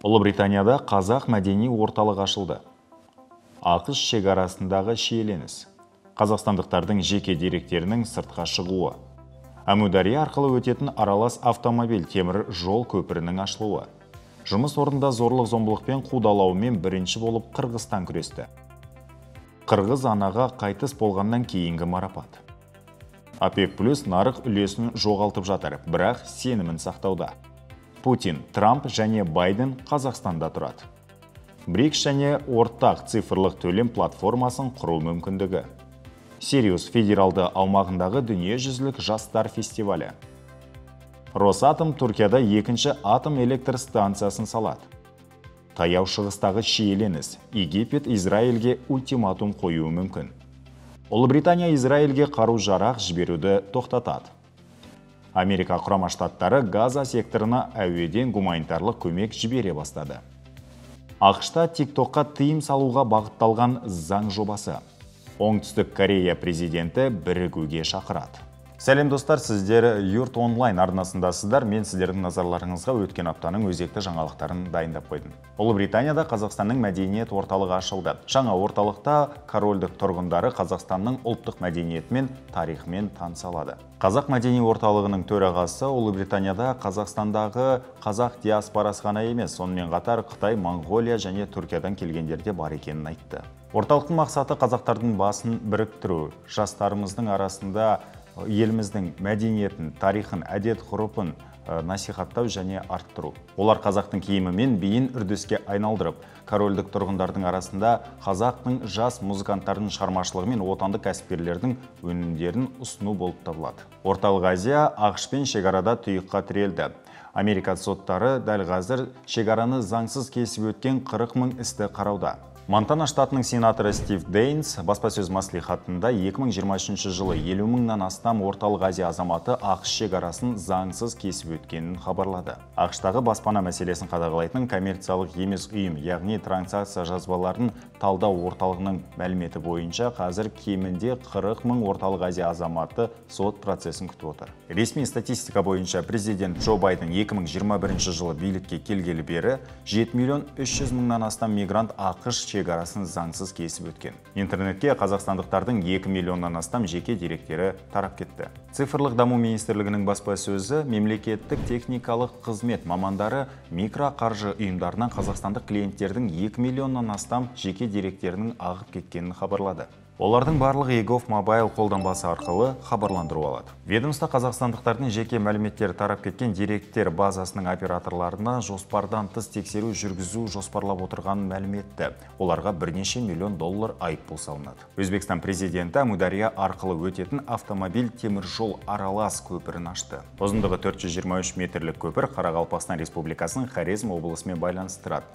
Ұлыбританияда қазақ мәдени орталық ашылды. ақш шекарасындағы шиеленіс. Қазақстандықтардың жеке деректерінің сыртқа шығуы. Әмудария арқылы өтетін аралас автомобиль темір жол көпірінің ашылуы. Жұмыс орнында зорлық-зомбылықпен қудалаумен бірінші болып Қырғызстан күресті. Қырғыз анаға қайтыс болғаннан кейінгі марапат. ОПЕК+ нарық үлесін жоғалтып жатыр, бірақ сенімін сақтауда. Путин, Трамп және Байден Қазақстанда тұрады. БРИКС және ортақ цифрлық төлем платформасын құру мүмкіндігі. Сириус федералды аумағындағы дүниежүзілік жастар фестивалі. Росатом Түркияда екінші атом электр станциясын салады. Таяу шығыстағы шиеленіс. Египет Израильге ультиматум қоюы мүмкін. Ұлыбритания Израильге қару-жарақ жіберуді тоқтатады. Америка құрама штаттары Газа секторына әуеден гуманитарлық көмек жібере бастады. ақш-та TikTokқа тыйым салуға бағытталған заң жобасы. Оңтүстік Корея президенті бірігуге шақырады. Сәлем достар, сіздер Юрт онлайн арнасындасыздар. Мен сіздердің назарларыңызға өткен аптаның өзекті жаңалықтарын дайындап қойдым. Ұлыбританияда Қазақстанның мәдениет орталығы ашылды. Жаңа орталықта корольдік тұрғындары Қазақстанның ұлттық мәдениеті мен тарихымен таныса алады. Қазақ мәдени орталығының төрағасы Ұлыбританияда Қазақстандағы қазақ диаспорасы ғана емес, сонымен қатар Қытай, Моңғолия және Түркиядан келгендер де бар екенін айтты. Орталықтың мақсаты қазақтардың басын біріктіру, жастарымыздың арасында еліміздің мәдениетін, тарихын, әдет-ғұрпын насихаттау және арттыру. Олар қазақтың киімі мен биін үрдіске айналдырып, корольдік тұрғындардың арасында қазақтың жас музыканттардың шығармашылығы мен отандық кәсіпкерлердің өнімдерін ұсыну болып табылады. Орталық Азия ақш-пен шекарада тұйыққа тірелді. Америка соттары дәл қазір шекараны заңсыз кесіп өткен 40 000 істі қарауда. Монтана штатының сенаторы Стив Дейнс баспасөз мәслихатында 2023 жылы 50 000-нан астам орталық Азия азаматы ақш шекарасын заңсыз кесіп өткенін хабарлады. ақш-тағы баспана мәселесін қадағалайтын коммерциялық емес ұйым, яғни транзакция жазбаларын талдау орталығының мәліметі бойынша қазір кемінде 40 000 орталық Азия азаматы сот процесін күтіп отыр. Ресми статистика бойынша президент Джо Байден 2021 жылы билікке келгелі бері 7 300 000-нан астам мигрант ақш шекарасын заңсыз кесіп өткен. Интернетке қазақстандықтардың 2 миллионнан астам жеке деректері тарап кетті. Цифрлық даму министрлігінің баспасөзі мемлекеттік техникалық қызмет мамандары микроқаржы ұйымдарынан қазақстандық клиенттердің 2 миллионнан астам жеке деректерінің ағып кеткенін хабарлады. Олардың барлығы EGOV Mobile қолданбасы арқылы хабарландыру алады. Ведомство қазақстандықтардың жеке мәліметтері тарап кеткен деректер базасының операторларына жоспардан тыс тексеру жүргізу жоспарлап отырғанын мәлім етті. Оларға бірнеше миллион доллар айыппұл салынады. Өзбекстан президенті Әмудария арқылы өтетін автомобиль темір жол аралас көпірін ашты. Ұзындығы 423 метрлік көпір Қарақалпақстан Республикасының Хорезм облысымен байланыстырады.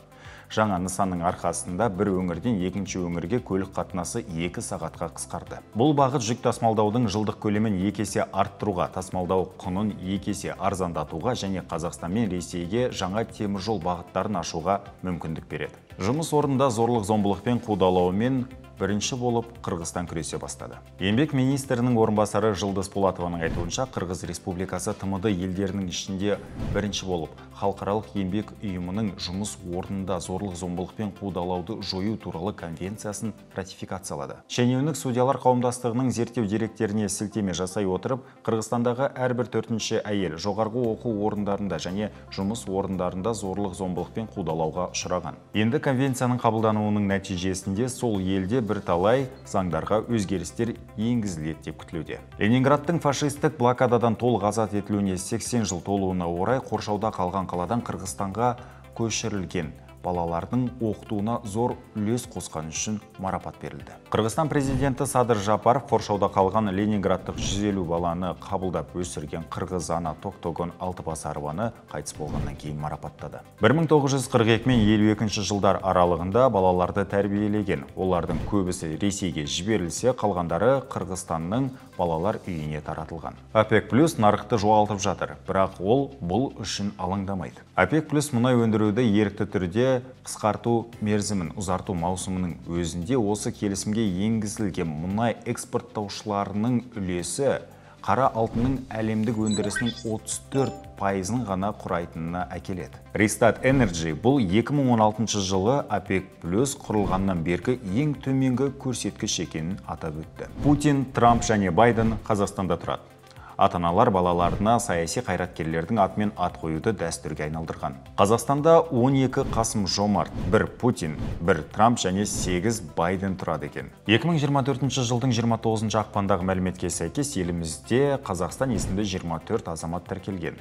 Жаңа нысанның арқасында бір өңірден екінші өңірге көлік қатынасы 2 сағатқа қысқарды. Бұл бағыт жүк тасымалдаудың жылдық көлемін 2 есе арттыруға, тасымалдау құнын 2 есе арзандатуға және Қазақстан мен Ресейге жаңа теміржол бағыттарын ашуға мүмкіндік береді. Жұмыс орнында зорлық-зомбылықпен қудалаумен бірінші болып Қырғызстан күресе бастады. Еңбек министрінің орынбасары Жылдыз Полатованың айтуынша, Қырғыз Республикасы ТМД елдерінің ішінде бірінші болып халықаралық еңбек ұйымының жұмыс орнында зорлық-зомбылықпен қудалауды жою туралы конвенциясын ратификациялады. Шенеунік судьялар қауымдастығының зерттеу деректеріне сілтеме жасай отырып, Қырғызстандағы әрбір 4-ші әйел жоғарғы оқу орындарында және жұмыс орындарында зорлық-зомбылықпен қудалауға ұшыраған. Енді конвенцияның қабылдануының нәтижесінде сол елде бірталай заңдарға өзгерістер енгізіледі деп күтілуде. Ленинградтың фашистік блокададан толық азат етілуіне 80 жыл толуына орай қоршауда қалған қаладан Қырғызстанға көшірілген балалардың оқытуына зор үлес қосқан үшін марапат берілді. Қырғызстан президенті Садыр Жапаров қоршауда қалған ленинградтық 150 баланы қабылдап өсірген қырғыз ана Тоқтогон Алтыбасарованы қайтыс болғаннан кейін марапаттады. 1942 мен 52 жылдар аралығында балаларды тәрбиелеген. Олардың көбісі Ресейге жіберілсе, қалғандары Қырғызстанның балалар үйіне таратылған. ОПЕК+ нарықты жоғалтып жатыр, бірақ ол бұл үшін алаңдамайды. ОПЕК+ мұнай өндіруді ерікті түрде қысқарту мерзімін ұзарту маусымының өзінде осы келісімге енгізілген мұнай экспорттаушыларының үлесі қара алтынның әлемдік өндірісінің 34%-ын ғана құрайтынына әкеледі. Restart Energy бұл 2016 жылы OPEC+ құрылғаннан бергі ең төменгі көрсеткіш екенін атап өтті. Путин, Трамп және Байден Қазақстанда тұрады. Ата-аналар балаларына саяси қайраткерлердің атымен ат қоюды дәстүрге айналдырған. Қазақстанда 12 Қасым-Жомарт, 1 Путин, 1 Трамп және 8 Байден тұрады екен. 2024 жылдың 29 ақпандағы мәліметке сәйкес елімізде Қазақстан есімді 24 азамат тіркелген.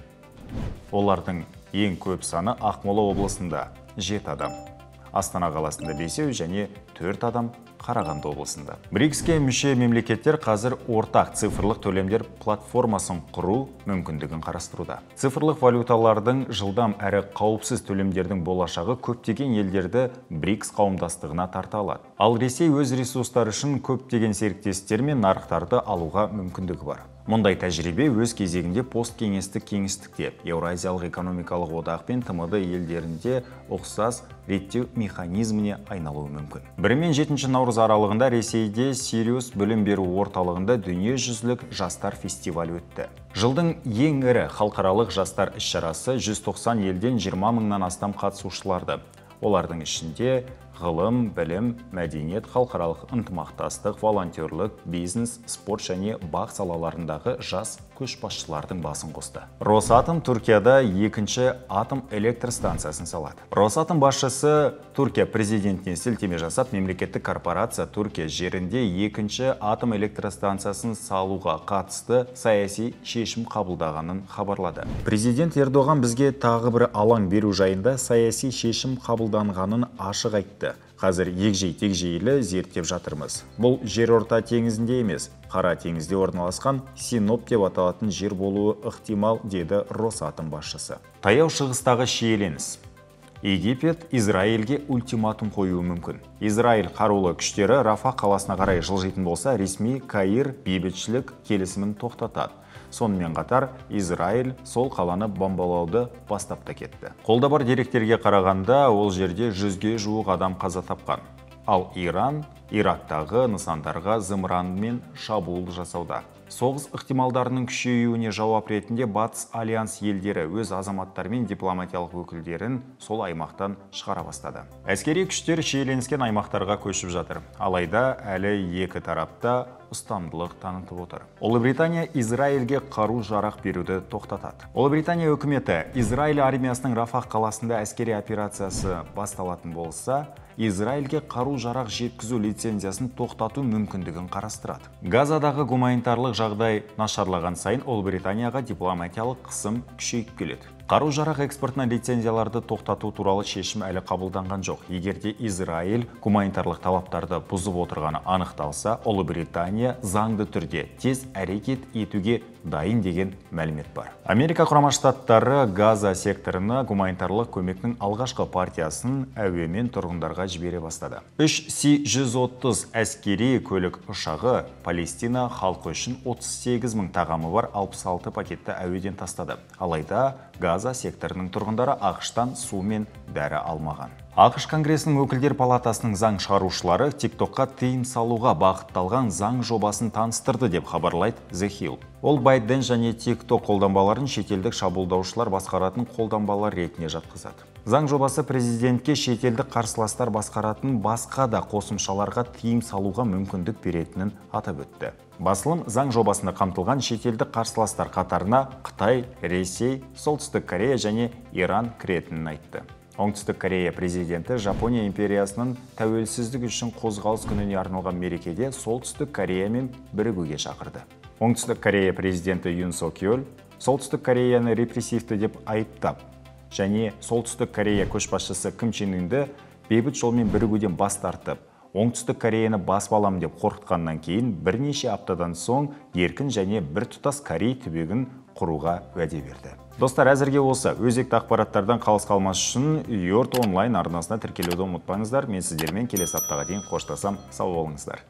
Олардың ең көп саны Ақмола облысында 7 адам, Астана қаласында 5 және 4 адам Қарағанды облысында. БРИКСке мүше мемлекеттер қазір ортақ цифрлық төлемдер платформасын құру мүмкіндігін қарастыруда. Цифрлық валюталардың жылдам әрі қауіпсіз төлемдердің болашағы көптеген елдерді БРИКС қауымдастығына тарта алады. Ал Ресей өз ресурстары үшін көптеген серіктестер мен нарықтарды алуға мүмкіндігі бар. Мұндай тәжірибе өз кезегінде посткеңестік кеңістікте Еуразиялық экономикалық одақ пен ТМД елдерінде ұқсас реттеу механизміне айналуы мүмкін. 1 мен 7 наурыз аралығында Ресейде Сириус білім беру орталығында дүниежүзілік жастар фестивалі өтті. Жылдың ең ірі халықаралық жастар іс-шарасы 190 елден 20 мыңнан астам қатысушыларды. Олардың ішінде ғылым, білім, мәдениет, халықаралық ынтымақтастық, волонтерлік, бизнес, спорт және бақ салаларындағы жас көшбасшылардың басын қосты. Росатом Түркияда екінші атом электр станциясын салады. Росатом басшысы Түркия президентіне сілтеме жасап, мемлекеттік корпорация Түркия жерінде екінші атом электр станциясын салуға қатысты саяси шешім қабылдағанын хабарлады. Президент Ердоған бізге тағы бір алаң беру жайында саяси шешім қабылданғанын ашық айтты. Қазір егжей-тегжейлі зерттеп жатырмыз. Бұл жерорта теңізінде емес, Қара теңізде орналасқан Синоп деп аталатын жер болуы ықтимал, деді Росатом басшысы. Таяу шығыстағы шиеленіс. Египет Израильге ультиматум қоюы мүмкін. Израиль қарулы күштері Рафах қаласына қарай жылжитын болса, ресми Каир бейбітшілік келісімін тоқтатады. Сонымен қатар Израиль сол қаланы бомбалауды бастап та кетті. Қолда бар деректерге қарағанда, ол жерде 100-ге жуық адам қаза тапқан. Ал Иран Ирактағы нысандарға зымыранмен шабуыл жасауда. Соғыс ықтималдарының күшеюіне жауап ретінде Батыс альянс елдері өз азаматтары мен дипломатиялық өкілдерін сол аймақтан шығара бастады. Әскери күштер шиеленіскен аймақтарға көшіп жатыр. Алайда әлі екі тарапта ұстамдылық танытып отыр. Ұлыбритания Израильге қару-жарақ беруді тоқтатады. Ұлыбритания үкіметі Израиль армиясының Рафах қаласында әскери операциясы басталатын болса, Израильге қару-жарақ жеткізу лицензиясын тоқтату мүмкіндігін қарастырады. Газадағы гуманитарлық жағдай нашарлаған сайын Ұлыбританияға дипломатиялық қысым күшейіп келеді. Қару-жарақ экспортына лицензияларды тоқтату туралы шешім әлі қабылданған жоқ. Егерде Израиль гуманитарлық талаптарды бұзып отырғаны анықталса, Ұлыбритания заңды түрде тез әрекет етуге дайын деген мәлімет бар. Америка құрама штаттары Газа секторына гуманитарлық көмектің алғашқы партиясын әуемен тұрғындарға жібере бастады. 3 Си-130 әскери көлік ұшағы Палестина халқы үшін 38 мың тағамы бар 66 пакетті әуеден тастады. Алайда Газа секторының тұрғындары ақштан су мен дәрі алмаған. ақш Конгресінің өкілдер палатасының заң шығарушылары TikTokқа тыйым салуға бағытталған заң жобасын таныстырды деп хабарлайды The Hill. Ол Байден және TikTok қолданбаларын шетелдік шабуылдаушылар басқаратын қолданбалар ретіне жатқызады. Заң жобасы президентке шетелдік қарсыластар басқаратын басқа да қосымшаларға тыйым салуға мүмкіндік беретінін атап өтті. Басылым заң жобасында қамтылған шетелдік қарсыластар қатарына Қытай, Ресей, Солтүстік Корея және Иран кіретінін айтты. Оңтүстік Корея президенті Жапония империясының тәуелсіздік үшін қозғалыс күніне арналған мерекеде Солтүстік Кореямен бірігуге шақырды. Оңтүстік Корея президенті Юн Сок Йоль Солтүстік Кореяны репрессивті деп айыптап, және Солтүстік Корея көшбасшысы Ким Чен Ынды бейбіт жолмен бірігуден бас тартып, Оңтүстік Кореяны басып алам деп қорқытқаннан кейін бірнеше аптадан соң еркін және біртұтас Корей түбегін құруға уәде берді. Достар, әзірге осы өзекті ақпараттардан қалыс қалмас үшін Йорт онлайн арнасына тіркелуді ұмытпаңыздар. Мен сіздермен келесі аптаға дейін қоштасам. Сау болыңыздар.